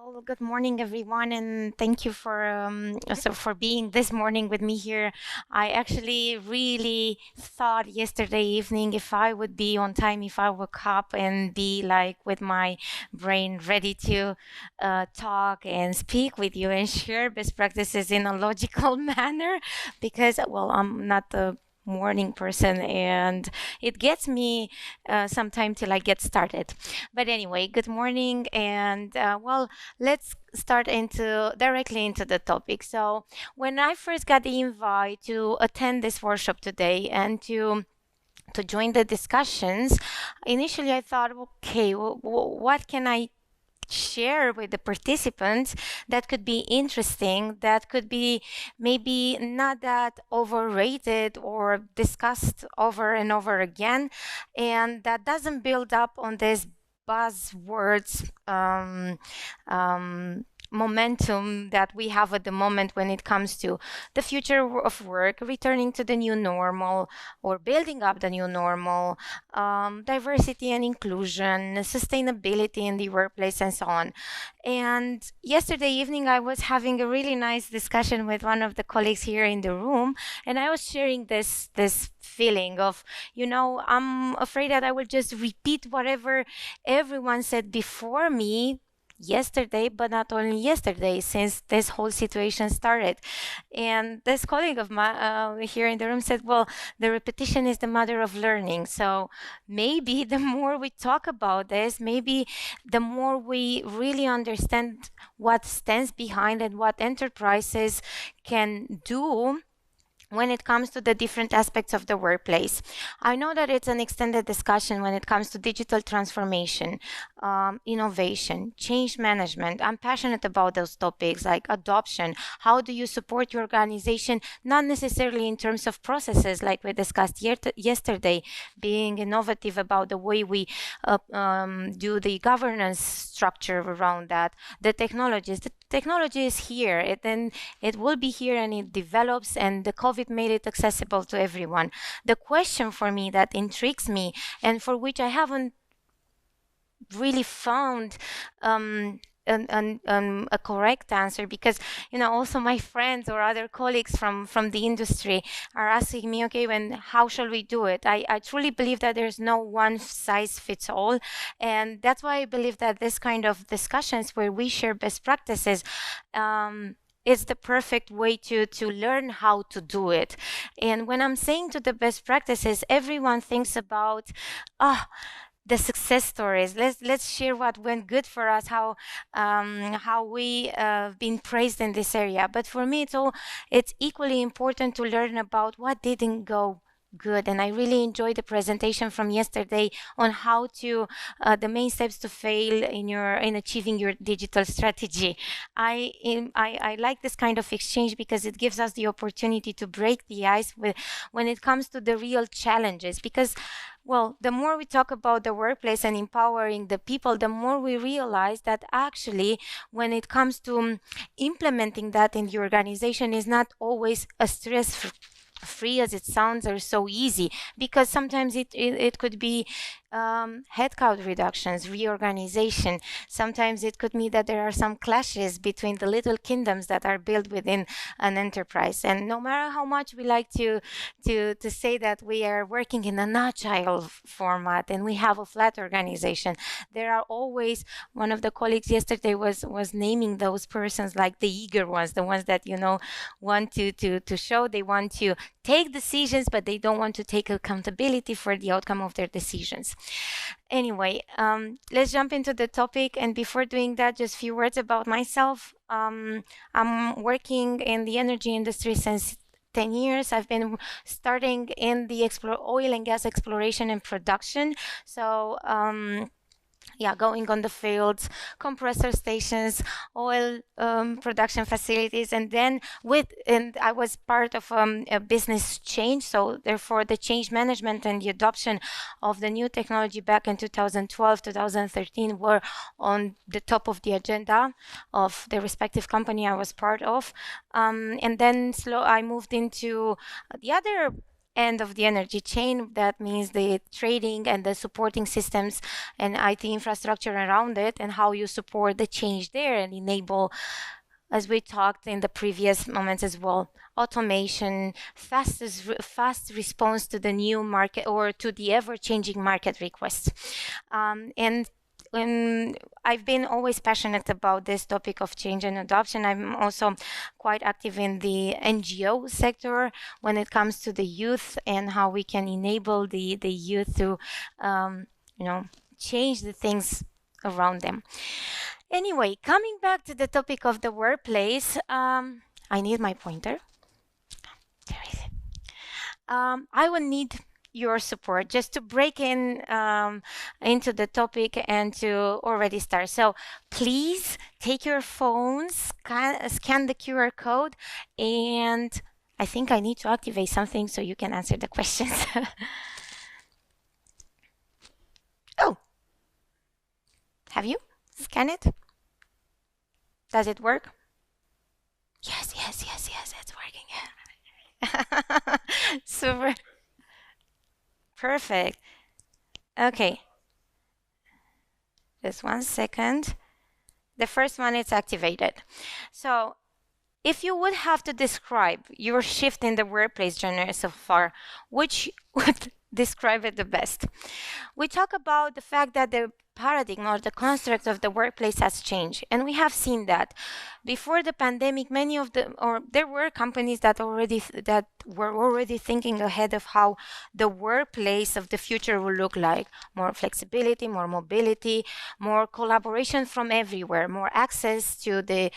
Well, good morning, everyone, and thank you for being this morning with me here. I actually really thought yesterday evening if I would be on time, if I woke up and be like with my brain ready to talk and speak with you and share best practices in a logical manner, because I'm not the morning person and it gets me some time till I get started. But anyway, good morning, and let's start into directly into the topic. So, when I first got the invite to attend this workshop today and to join the discussions, initially I thought, okay, what can I share with the participants that could be interesting, that could be maybe not that overrated or discussed over and over again, and that doesn't build up on this buzzwords momentum that we have at the moment when it comes to the future of work, returning to the new normal or building up the new normal, diversity and inclusion, sustainability in the workplace, and so on. And yesterday evening, I was having a really nice discussion with one of the colleagues here in the room, and I was sharing this feeling of, I'm afraid that I will just repeat whatever everyone said before me yesterday, but not only yesterday, since this whole situation started. And this colleague of mine here in the room said, well, the repetition is the mother of learning. So maybe the more we talk about this, maybe the more we really understand what stands behind and what enterprises can do when it comes to the different aspects of the workplace. I know that it's an extended discussion when it comes to digital transformation, innovation, change management. I'm passionate about those topics like adoption. How do you support your organization, not necessarily in terms of processes like we discussed yesterday, being innovative about the way we do the governance structure around that, the technologies. The technology is here, it will be here, and it develops, and the COVID made it accessible to everyone. The question for me that intrigues me and for which I haven't really found a correct answer, because also my friends or other colleagues from the industry are asking me, okay, when how shall we do it? I truly believe that there's no one size fits all, and that's why I believe that this kind of discussions where we share best practices is the perfect way to learn how to do it. And when I'm saying to the best practices, everyone thinks about the success stories. Let's share what went good for us, how we been praised in this area. But for me, it's equally important to learn about what didn't go good. And I really enjoyed the presentation from yesterday on how to the main steps to fail in achieving your digital strategy. I like this kind of exchange because it gives us the opportunity to break the ice when it comes to the real challenges, because the more we talk about the workplace and empowering the people, the more we realize that actually, when it comes to implementing that in the organization, is not always a stress-free as it sounds, or so easy, because sometimes it could be headcount reductions, reorganization. Sometimes it could mean that there are some clashes between the little kingdoms that are built within an enterprise. And no matter how much we like to say that we are working in an agile format and we have a flat organization, there are always, one of the colleagues yesterday was naming those persons like the eager ones, the ones that want to show they want to take decisions, but they don't want to take accountability for the outcome of their decisions. Anyway, let's jump into the topic. And before doing that, just a few words about myself. I'm working in the energy industry since 10 years. I've been starting in the oil and gas exploration and production. So going on the fields, compressor stations, oil production facilities, and I was part of a business change. So therefore, the change management and the adoption of the new technology back in 2012, 2013 were on the top of the agenda of the respective company I was part of. And then I moved into the other end of the energy chain. That means the trading and the supporting systems and IT infrastructure around it, and how you support the change there and enable, as we talked in the previous moments as well, automation, fast response to the new market or to the ever-changing market requests. And I've been always passionate about this topic of change and adoption. I'm also quite active in the NGO sector when it comes to the youth and how we can enable the youth to, change the things around them. Anyway, coming back to the topic of the workplace, I need my pointer. There is it. I will need your support just to break in into the topic and to already start. So please take your phones, scan the QR code, and I think I need to activate something so you can answer the questions. Oh, have you scanned it? Does it work? Yes, it's working. Yeah. Super. Perfect. Okay. Just 1 second. The first one is activated. So if you would have to describe your shift in the workplace journey so far, which would describe it the best? We talk about the fact that the paradigm or the construct of the workplace has changed, and we have seen that before the pandemic there were companies that were already thinking ahead of how the workplace of the future will look like: more flexibility, more mobility, more collaboration from everywhere, more access to the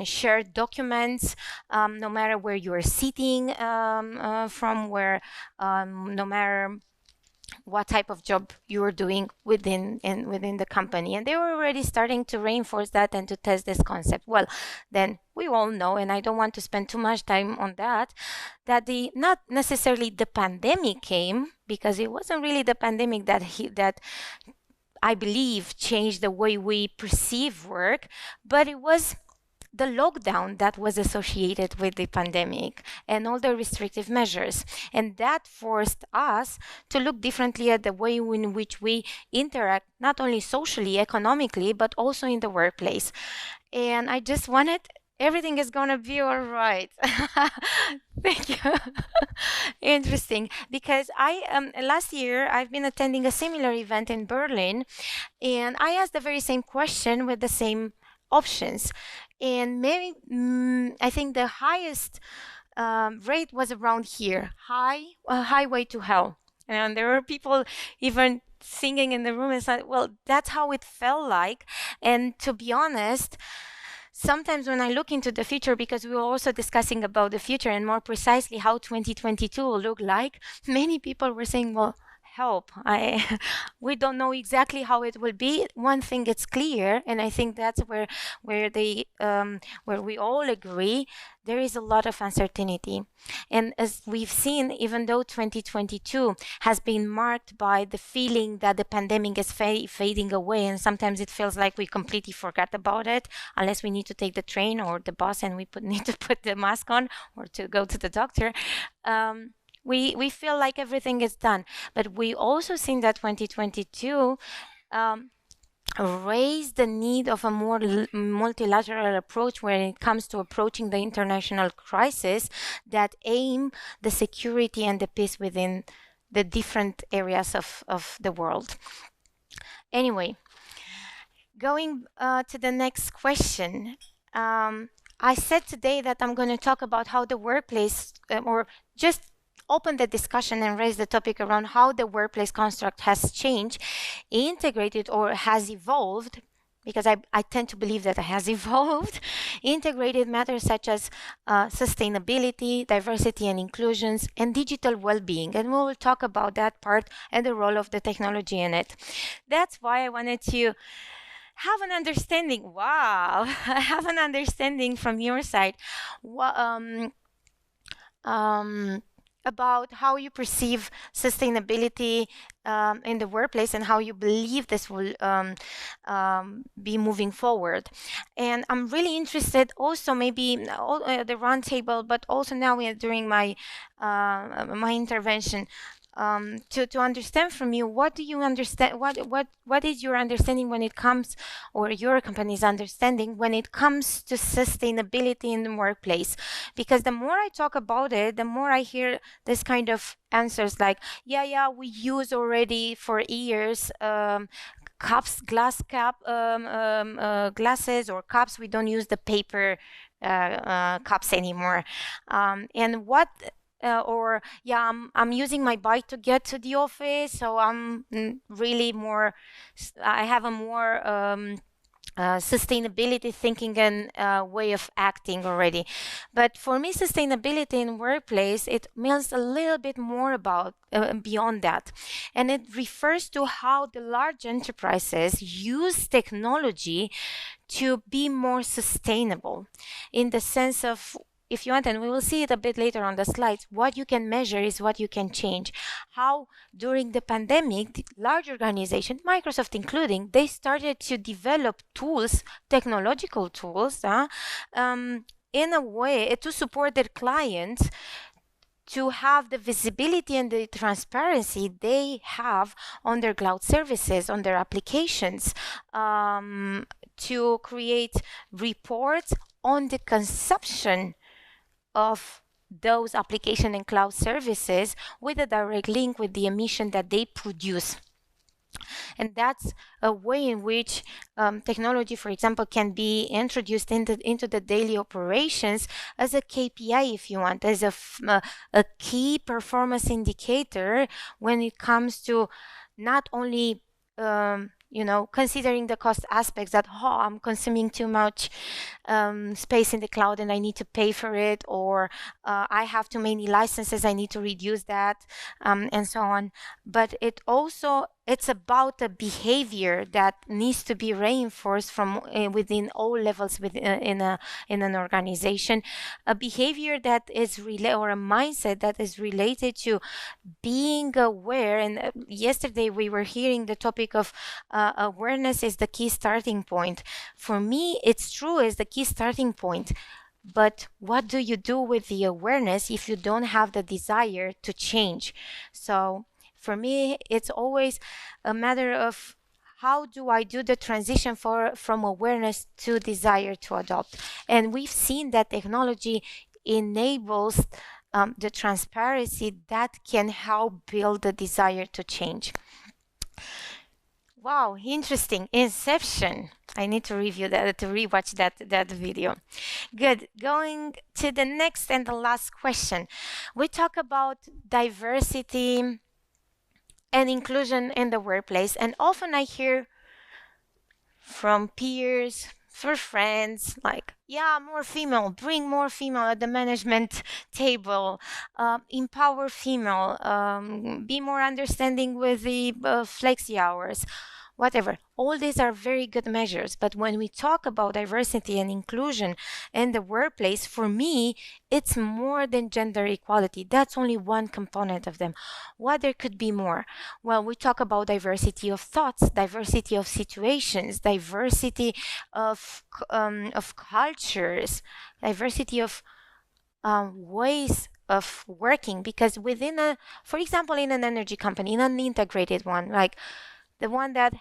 shared documents, no matter where you are sitting from, where no matter what type of job you are doing within the company. And they were already starting to reinforce that and to test this concept. Well, then we all know, and I don't want to spend too much time on that not necessarily the pandemic came, because it wasn't really the pandemic that I believe changed the way we perceive work, but it was the lockdown that was associated with the pandemic and all the restrictive measures. And that forced us to look differently at the way in which we interact, not only socially, economically, but also in the workplace. And I just wanted, everything is gonna be all right. Thank you. Interesting, because last year I've been attending a similar event in Berlin, and I asked the very same question with the same options. And maybe I think the highest rate was around here, highway to hell. And there were people even singing in the room and said, well, that's how it felt like. And to be honest, sometimes when I look into the future, because we were also discussing about the future and more precisely how 2022 will look like, many people were saying, well, help, we don't know exactly how it will be. One thing is clear, and I think that's where we all agree, there is a lot of uncertainty. And as we've seen, even though 2022 has been marked by the feeling that the pandemic is fading away, and sometimes it feels like we completely forgot about it, unless we need to take the train or the bus and we need to put the mask on or to go to the doctor. We feel like everything is done, but we also seen that 2022 raised the need of a more multilateral approach when it comes to approaching the international crisis that aim the security and the peace within the different areas of the world. Anyway, going to the next question. I said today that I'm going to talk about how the workplace, or just open the discussion and raise the topic around how the workplace construct has changed, integrated, or has evolved, because I tend to believe that it has evolved, integrated matters such as sustainability, diversity and inclusions, and digital well-being. And we will talk about that part and the role of the technology in it. That's why I wanted to have an understanding. Wow, have an understanding from your side. about how you perceive sustainability in the workplace and how you believe this will be moving forward. And I'm really interested also maybe the roundtable, but also now during my my intervention, to understand from you, what do you understand, what is your understanding when it comes, or your company's understanding when it comes to sustainability in the workplace? Because the more I talk about it, the more I hear this kind of answers like, yeah, we use already for years cups, glasses or cups. We don't use the paper cups anymore. And what or yeah, I'm using my bike to get to the office, so I'm really more, I have a more sustainability thinking and way of acting already. But for me, sustainability in workplace, it means a little bit more about beyond that, and it refers to how the large enterprises use technology to be more sustainable, in the sense of, if you want, and we will see it a bit later on the slides, what you can measure is what you can change. How during the pandemic, the large organization, Microsoft including, they started to develop tools, technological tools, in a way to support their clients to have the visibility and the transparency they have on their cloud services, on their applications, to create reports on the consumption of those application and cloud services with a direct link with the emission that they produce. And that's a way in which technology, for example, can be introduced into the daily operations as a KPI, if you want, as a key performance indicator when it comes to not only considering the cost aspects, that I'm consuming too much space in the cloud and I need to pay for it, or I have too many licenses, I need to reduce that, and so on. But it's about a behavior that needs to be reinforced from within all levels in an organization, a behavior that is or a mindset that is related to being aware. And yesterday we were hearing the topic of awareness is the key starting point. For me, it's true, is the key starting point. But what do you do with the awareness if you don't have the desire to change? So for me, it's always a matter of, how do I do the transition from awareness to desire to adopt? And we've seen that technology enables the transparency that can help build the desire to change. Wow, interesting. Inception. I need to review that, to rewatch that video. Good. Going to the next and the last question. We talk about diversity and inclusion in the workplace, and often I hear from peers, for friends, like, yeah, more female, bring more female at the management table, empower female, be more understanding with the flexi hours, whatever. All these are very good measures. But when we talk about diversity and inclusion in the workplace, for me, it's more than gender equality. That's only one component of them. What there could be more? Well, we talk about diversity of thoughts, diversity of situations, diversity of cultures, diversity of ways of working. Because for example, in an energy company, in an integrated one, like the one that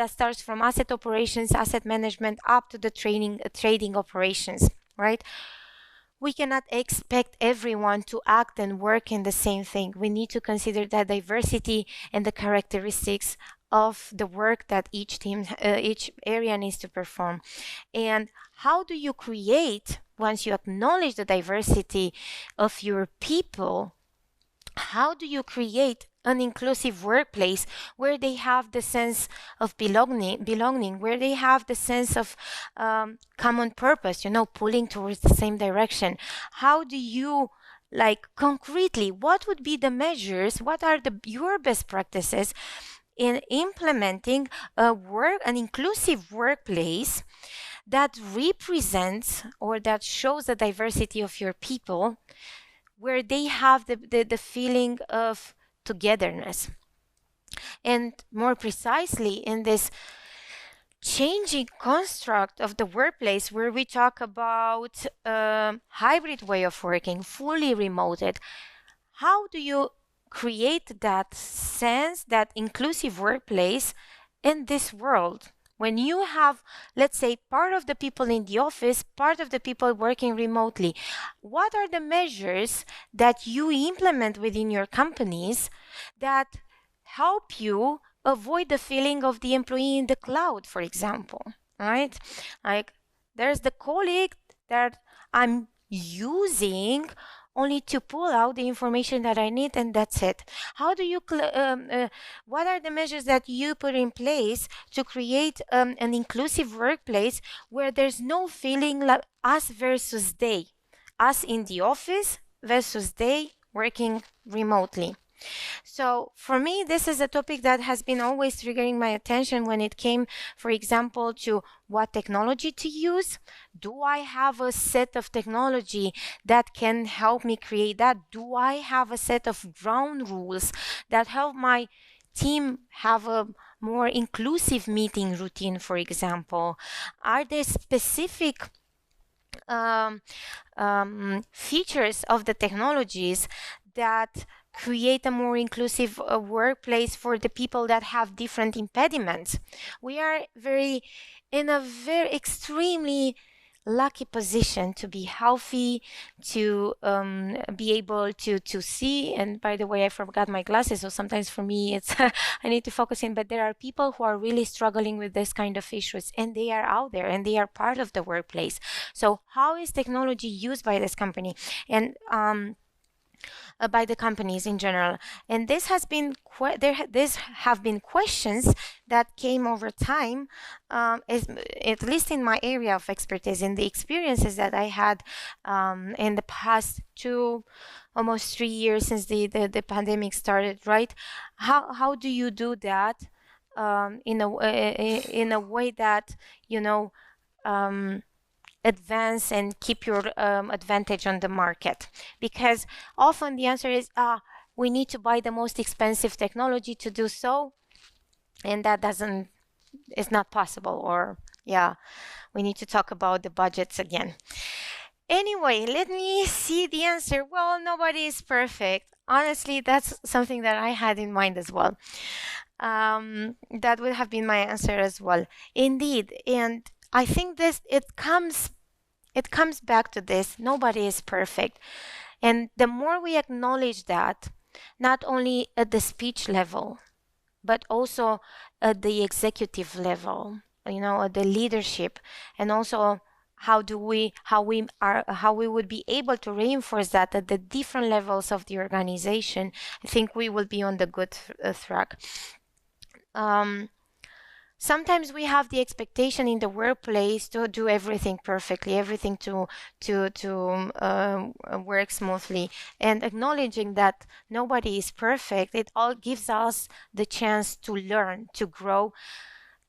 starts from asset operations, asset management, up to the trading operations, right? We cannot expect everyone to act and work in the same thing. We need to consider that diversity and the characteristics of the work that each area needs to perform. And how do you create, once you acknowledge the diversity of your people, how do you create an inclusive workplace where they have the sense of belonging, where they have the sense of common purpose, pulling towards the same direction? How do you, concretely, what would be the measures? What are your best practices in implementing an inclusive workplace that represents or that shows the diversity of your people where they have the feeling of togetherness. And more precisely, in this changing construct of the workplace, where we talk about hybrid way of working, fully remoted, how do you create that sense, that inclusive workplace in this world? When you have, let's say, part of the people in the office, part of the people working remotely, what are the measures that you implement within your companies that help you avoid the feeling of the employee in the cloud, for example, right? Like, there's the colleague that I'm using only to pull out the information that I need, and that's it. How do you, what are the measures that you put in place to create an inclusive workplace where there's no feeling like us versus they, us in the office versus they working remotely? So for me, this is a topic that has been always triggering my attention when it came, for example, to what technology to use. Do I have a set of technology that can help me create that? Do I have a set of ground rules that help my team have a more inclusive meeting routine, for example? Are there specific features of the technologies that create a more inclusive workplace for the people that have different impediments? We are in a very extremely lucky position to be healthy, to be able to see. And by the way, I forgot my glasses, so sometimes for me it's I need to focus in, but there are people who are really struggling with this kind of issues, and they are out there and they are part of the workplace. So how is technology used by this company and by the companies in general? And this has been this have been questions that came over time, at least in my area of expertise, in the experiences that I had in the past almost 3 years since the pandemic started, right? How do you do that in a way that, you know, advance and keep your advantage on the market? Because often the answer is, we need to buy the most expensive technology to do so, and that is not possible. Or we need to talk about the budgets again. Anyway, let me see the answer. Well, nobody is perfect. Honestly, that's something that I had in mind as well. That would have been my answer as well. Indeed. And I think it comes back to this: nobody is perfect. And the more we acknowledge that, not only at the speech level, but also at the executive level, at the leadership, and also how we would be able to reinforce that at the different levels of the organization, I think we will be on the good track. Sometimes we have the expectation in the workplace to do everything perfectly, everything to work smoothly, and acknowledging that nobody is perfect, it all gives us the chance to learn, to grow.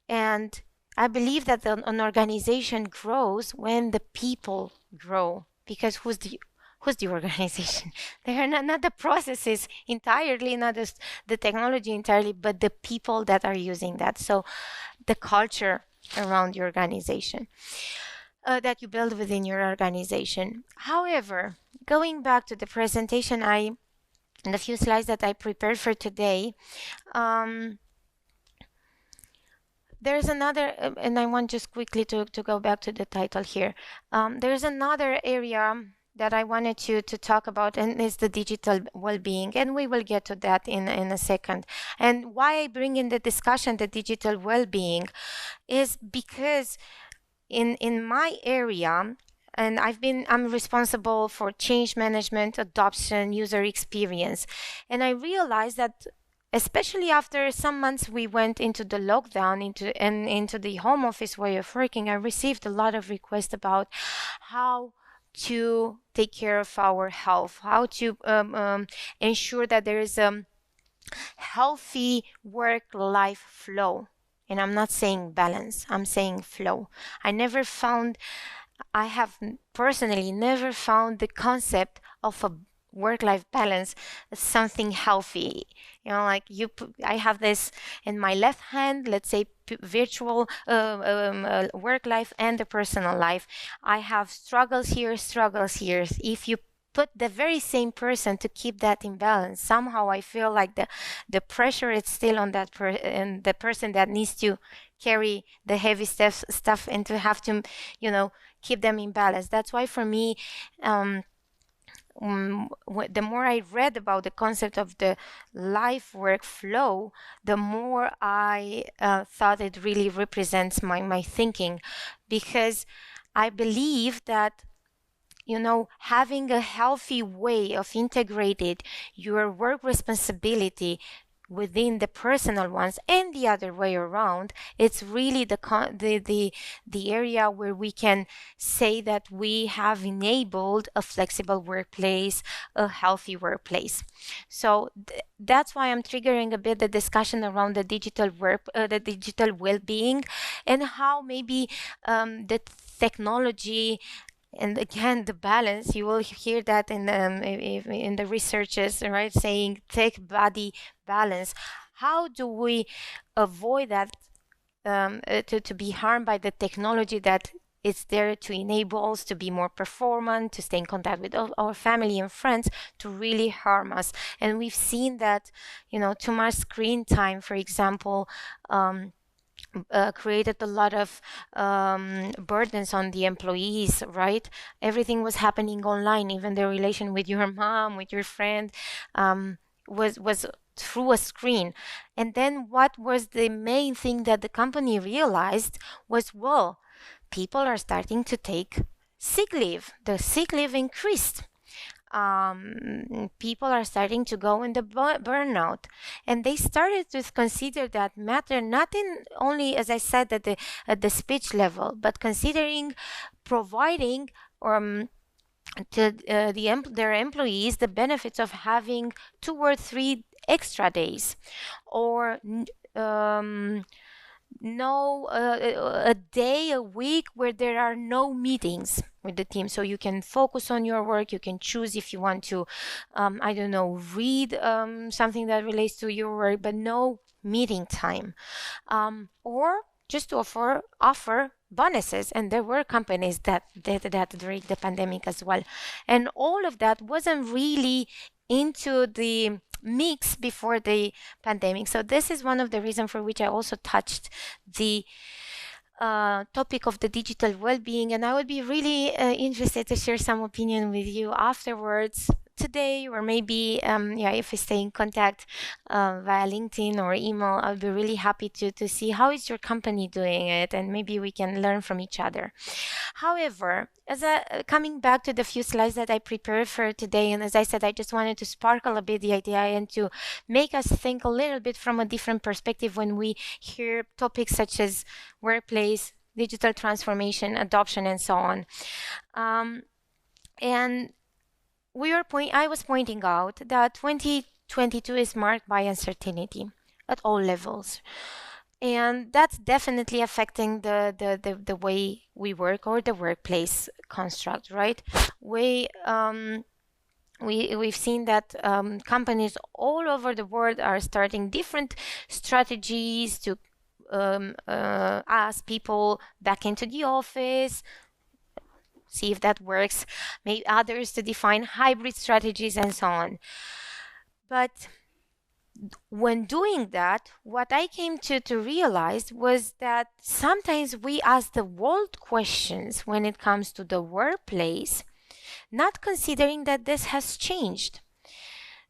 And I believe that an organization grows when the people grow, because who's the organization? They are not the processes entirely, not just the technology entirely, but the people that are using that. So the culture around your organization that you build within your organization. However, going back to the presentation and the few slides that I prepared for today, there's another, and I want just quickly to go back to the title here. There's another area that I wanted to talk about, and is the digital well-being, and we will get to that in a second. And why I bring in the discussion the digital well-being is because in my area, and I'm responsible for change management, adoption, user experience, and I realized that especially after some months we went into the lockdown, into the home office way of working, I received a lot of requests about how to take care of our health, how to ensure that there is a healthy work-life flow. And I'm not saying balance, I'm saying flow. I have personally never found the concept of work-life balance as something healthy. Like I have this in my left hand, let's say virtual work life and the personal life. I have struggles here, struggles here. If you put the very same person to keep that in balance, somehow I feel like the pressure is still on that and the person that needs to carry the heavy stuff and to have to keep them in balance. That's why for me, the more I read about the concept of the life work flow, the more I thought it really represents my thinking, because I believe that having a healthy way of integrated your work responsibility within the personal ones and the other way around, it's really the area where we can say that we have enabled a flexible workplace, a healthy workplace. So that's why I'm triggering a bit the discussion around the digital the digital well-being, and how maybe the technology, and again the balance, you will hear that in the researches, right, saying tech body balance. How do we avoid that to be harmed by the technology that is there to enable us to be more performant, to stay in contact with our family and friends, to really harm us? And we've seen that too much screen time, for example, created a lot of burdens on the employees, right? Everything was happening online, even the relation with your mom, with your friend, was through a screen. And then what was the main thing that the company realized was, well, people are starting to take sick leave. The sick leave increased. People are starting to go in the burnout, and they started to consider that matter, not in only, as I said, at the speech level, but considering providing to their employees the benefits of having 2 or 3 extra days, or no a day a week where there are no meetings with the team, so you can focus on your work. You can choose if you want to I don't know, read something that relates to your work, but no meeting time, or just to offer bonuses. And there were companies that did that during the pandemic as well, and all of that wasn't really into the mix before the pandemic. So this is one of the reasons for which I also touched the topic of the digital well-being, and I would be really interested to share some opinion with you afterwards today, or maybe if we stay in contact via LinkedIn or email. I'll be really happy to see how is your company doing it, and maybe we can learn from each other. However, coming back to the few slides that I prepared for today, and as I said, I just wanted to sparkle a bit the idea and to make us think a little bit from a different perspective when we hear topics such as workplace, digital transformation, adoption, and so on. And I was pointing out that 2022 is marked by uncertainty at all levels. And that's definitely affecting the way we work, or the workplace construct, right? We've seen that companies all over the world are starting different strategies to ask people back into the office, see if that works, maybe others to define hybrid strategies and so on. But when doing that, what I came to realize was that sometimes we ask the world questions when it comes to the workplace, not considering that this has changed.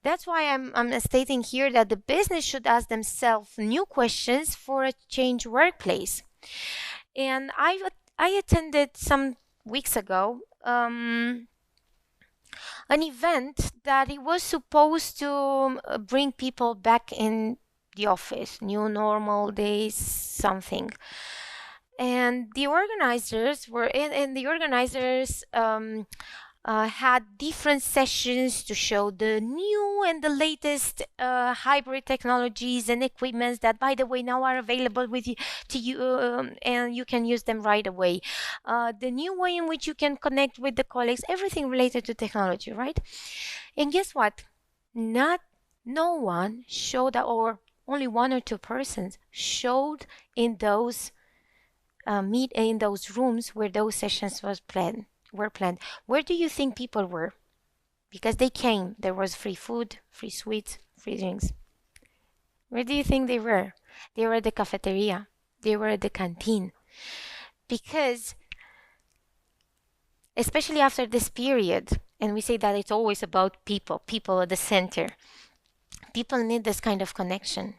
That's why I'm stating here that the business should ask themselves new questions for a changed workplace. And I attended some weeks ago an event that it was supposed to bring people back in the office, new normal days, something. And the organizers had different sessions to show the new and the latest hybrid technologies and equipments that, by the way, now are available with you to you, and you can use them right away. The new way in which you can connect with the colleagues, everything related to technology, right? And guess what? No one showed, or only one or two persons showed in those in those rooms where those sessions were planned. Where do you think people were? Because they came. There was free food, free sweets, free drinks. Where do you think they were? They were at the cafeteria. They were at the canteen. Because, especially after this period, and we say that it's always about people at the center. People need this kind of connection.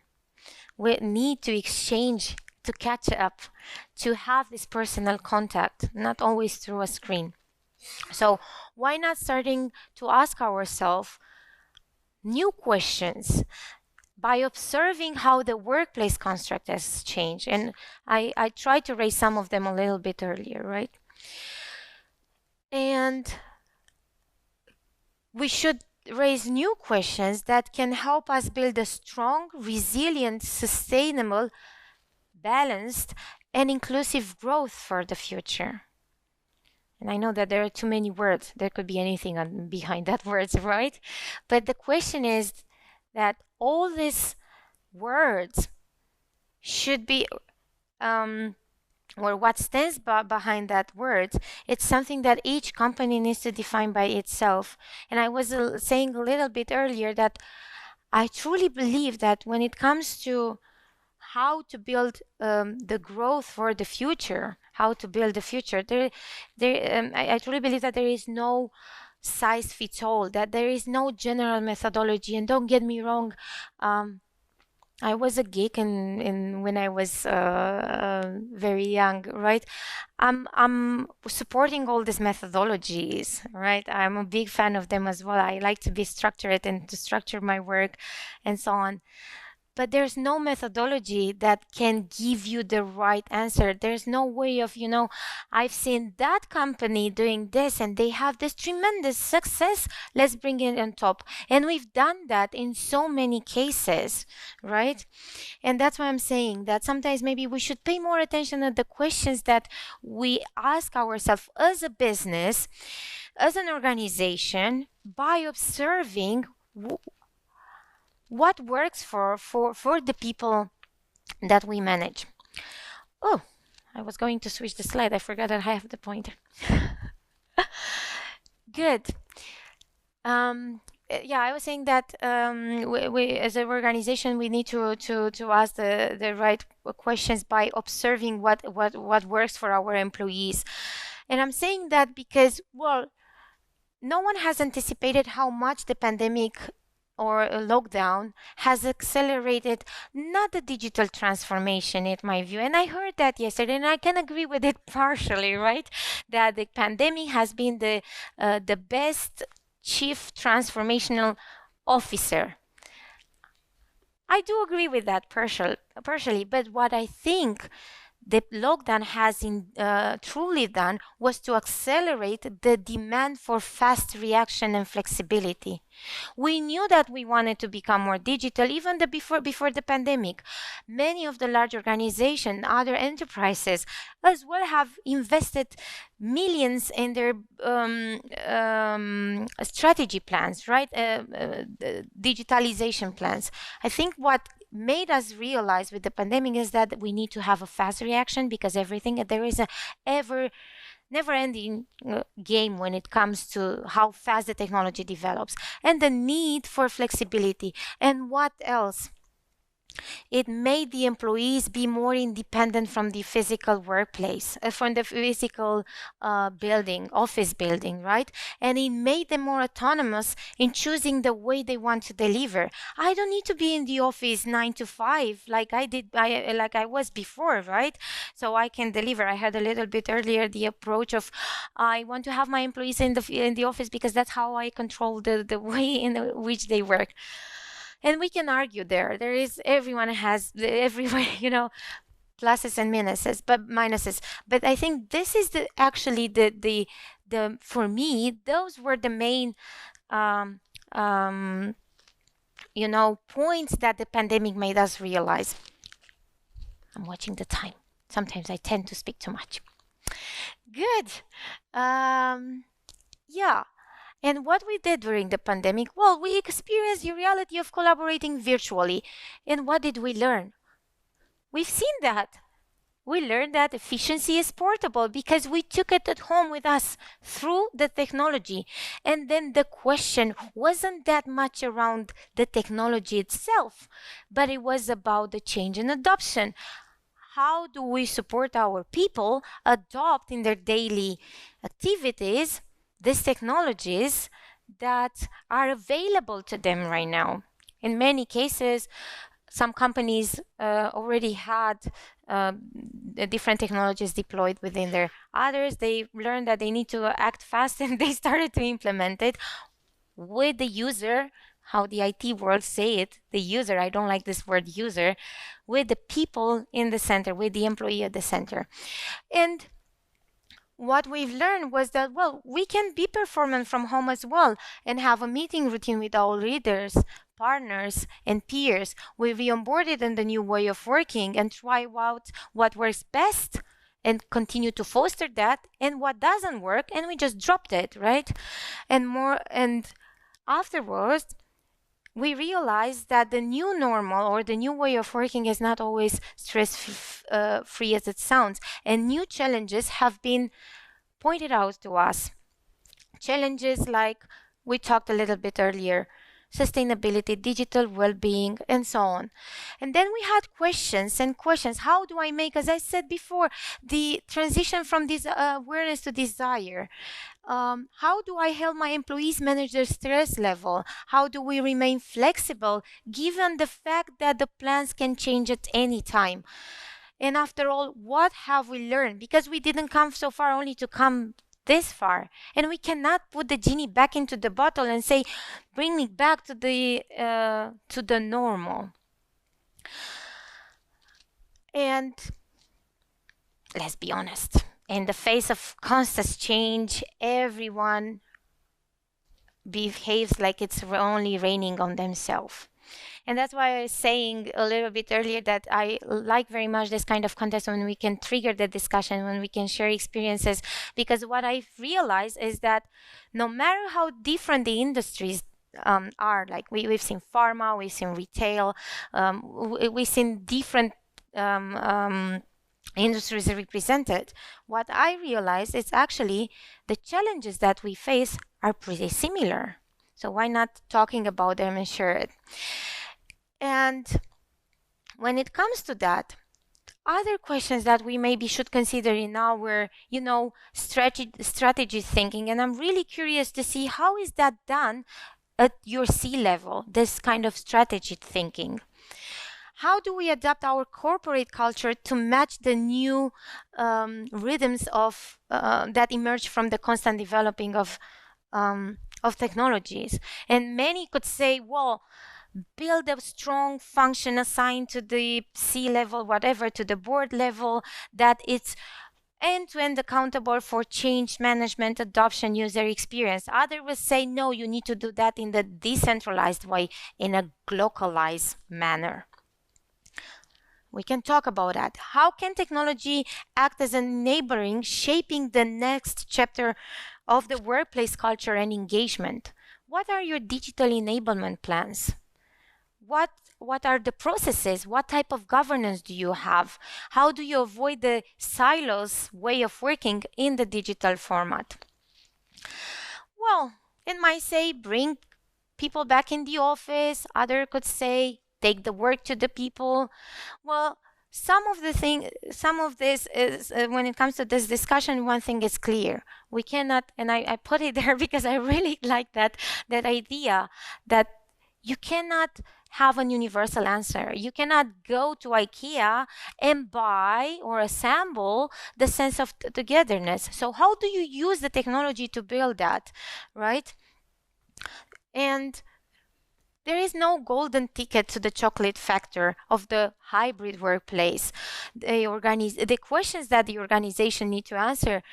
We need to exchange, to catch up, to have this personal contact, not always through a screen. So why not starting to ask ourselves new questions by observing how the workplace construct has changed? And I tried to raise some of them a little bit earlier, right? And we should raise new questions that can help us build a strong, resilient, sustainable, balanced, and inclusive growth for the future. And I know that there are too many words. There could be anything behind that words, right? But the question is that all these words should be, or what stands behind that word, it's something that each company needs to define by itself. And I was saying a little bit earlier that I truly believe that when it comes to how to build the growth for the future, how to build the future, I truly believe that there is no size fits all, that there is no general methodology. And don't get me wrong, I was a geek in when I was very young, right? I'm supporting all these methodologies, right? I'm a big fan of them as well. I like to be structured and to structure my work and so on. But there's no methodology that can give you the right answer. There's no way of, I've seen that company doing this and they have this tremendous success. Let's bring it on top. And we've done that in so many cases, right? And that's why I'm saying that sometimes maybe we should pay more attention to the questions that we ask ourselves as a business, as an organization, by observing what works for the people that we manage. Oh, I was going to switch the slide. I forgot that I have the pointer. Good. Yeah, I was saying that we as an organization, we need to ask the right questions by observing what works for our employees. And I'm saying that because, well, no one has anticipated how much the pandemic or a lockdown has accelerated not the digital transformation, in my view. And I heard that yesterday, and I can agree with it partially, right? That the pandemic has been the best chief transformational officer. I do agree with that partially, but what I think the lockdown has truly done was to accelerate the demand for fast reaction and flexibility. We knew that we wanted to become more digital even before the pandemic. Many of the large organizations, other enterprises as well, have invested millions in their strategy plans, right? Digitalization plans. I think what made us realize with the pandemic is that we need to have a fast reaction, because there is a never-ending game when it comes to how fast the technology develops, and the need for flexibility. And what else? It made the employees be more independent from the physical workplace, from the physical office building, right? And it made them more autonomous in choosing the way they want to deliver. I don't need to be in the office 9 to 5 like I was before, right? So I can deliver. I had a little bit earlier the approach of I want to have my employees in the office because that's how I control the way in which they work. And we can argue everyone has everywhere, pluses and minuses. But I think this is actually the for me, those were the main points that the pandemic made us realize. I'm watching the time. Sometimes I tend to speak too much. Good. Yeah. And what we did during the pandemic, well, we experienced the reality of collaborating virtually. And what did we learn? We've seen that. We learned that efficiency is portable because we took it at home with us through the technology. And then the question wasn't that much around the technology itself, but it was about the change in adoption. How do we support our people adopt in their daily activities these technologies that are available to them right now? In many cases, some companies already had different technologies deployed within their others. They learned that they need to act fast and they started to implement it with the user, how the IT world say it, the user, I don't like this word user, with the people in the center, with the employee at the center. And what we've learned was that, well, we can be performant from home as well and have a meeting routine with our leaders, partners, and peers. We re-onboarded in the new way of working and try out what works best and continue to foster that, and what doesn't work, and we just dropped it, right? And afterwards, we realized that the new normal or the new way of working is not always stress-free as it sounds, and new challenges have been pointed out to us. Challenges like we talked a little bit earlier, sustainability, digital well-being, and so on. And then we had questions. How do I make, as I said before, the transition from this awareness to desire? How do I help my employees manage their stress level? How do we remain flexible given the fact that the plans can change at any time? And after all, what have we learned? Because we didn't come so far only to come this far. And we cannot put the genie back into the bottle and say, bring me back to the normal. And let's be honest, in the face of constant change, everyone behaves like it's only raining on themselves. And that's why I was saying a little bit earlier that I like very much this kind of context when we can trigger the discussion, when we can share experiences, because what I've realized is that no matter how different the industries are, like we've seen pharma, we've seen retail, we've seen different industries represented, what I realized is actually the challenges that we face are pretty similar. So why not talking about them and share it? And when it comes to that, other questions that we maybe should consider in our, strategy thinking, and I'm really curious to see how is that done at your C-level, this kind of strategy thinking. How do we adapt our corporate culture to match the new rhythms of that emerge from the constant developing of technologies? And many could say, well, build a strong function assigned to the C-level, whatever, to the board level, that it's end-to-end accountable for change management, adoption, user experience. Others will say, no, you need to do that in the decentralized way, in a localized manner. We can talk about that. How can technology act as enabling, shaping the next chapter of the workplace culture and engagement? What are your digital enablement plans? What are the processes? What type of governance do you have? How do you avoid the silos way of working in the digital format? Well, it might say bring people back in the office. Other could say take the work to the people. Well, some of this is, when it comes to this discussion, one thing is clear. We cannot, and I put it there because I really like that idea that you cannot have an universal answer. You cannot go to IKEA and buy or assemble the sense of togetherness. So how do you use the technology to build that, right? And there is no golden ticket to the chocolate factor of the hybrid workplace. The questions that the organization need to answer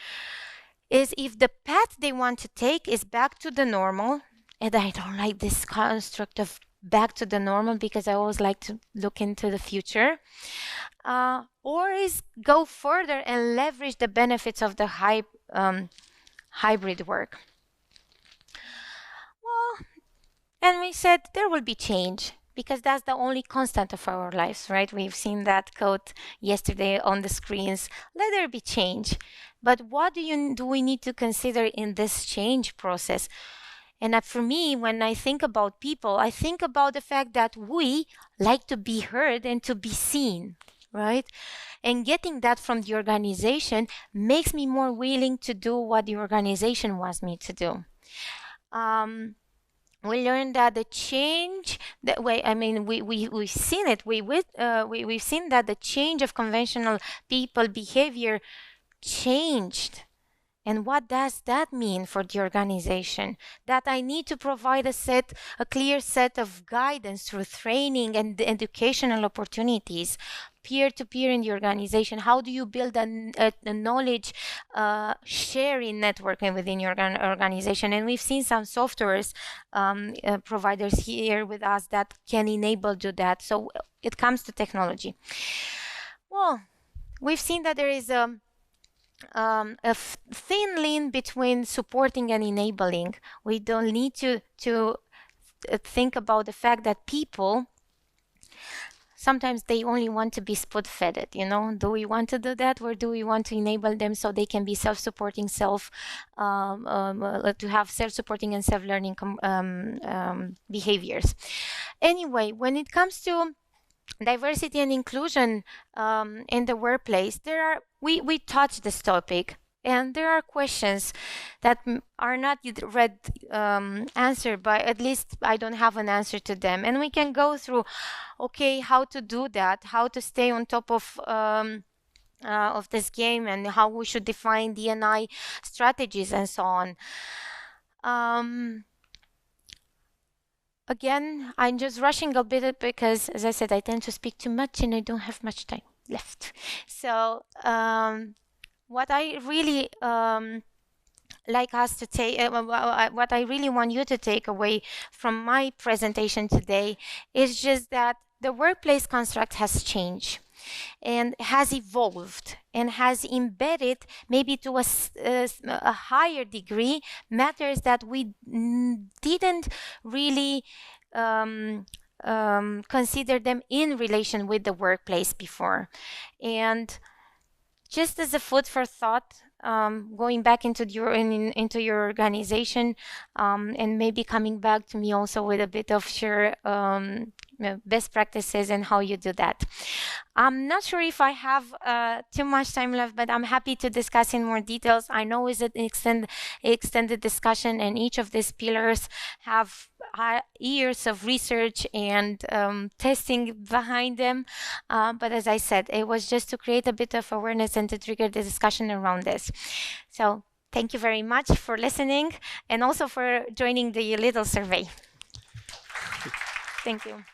is if the path they want to take is back to the normal, and I don't like this construct of back to the normal because I always like to look into the future, or is go further and leverage the benefits of the hybrid work. Well, and we said there will be change because that's the only constant of our lives, right? We've seen that quote yesterday on the screens. Let there be change. But what do we need to consider in this change process? And for me, when I think about people, I think about the fact that we like to be heard and to be seen, right? And getting that from the organization makes me more willing to do what the organization wants me to do. We learned that the change that way, I mean, we've seen it. We've seen that the change of conventional people behavior changed. And what does that mean for the organization? That I need to provide a clear set of guidance through training and educational opportunities, peer-to-peer in the organization. How do you build a knowledge sharing networking within your organization? And we've seen some softwares providers here with us that can enable do that. So it comes to technology. Well, we've seen that there is a thin line between supporting and enabling. We don't need to think about the fact that people sometimes they only want to be spoon-fed, you know. Do we want to do that, or do we want to enable them so they can be self-supporting, to have self-supporting and self-learning behaviors? Anyway, when it comes to diversity and inclusion in the workplace, we touched this topic, and there are questions that are not yet answered, but at least I don't have an answer to them. And we can go through, okay, how to do that, how to stay on top of this game, and how we should define D&I strategies and so on. Again, I'm just rushing a bit because, as I said, I tend to speak too much and I don't have much time left. So what I really like us to take, what I really want you to take away from my presentation today is just that the workplace construct has changed and has evolved and has embedded, maybe to a higher degree, matters that we didn't really consider them in relation with the workplace before. And just as a food for thought, going back into your organization, and maybe coming back to me also with a bit of your best practices and how you do that. I'm not sure if I have too much time left, but I'm happy to discuss in more details. I know it's an extended discussion, and each of these pillars have years of research and testing behind them. But as I said, it was just to create a bit of awareness and to trigger the discussion around this. So thank you very much for listening, and also for joining the little survey. Thank you.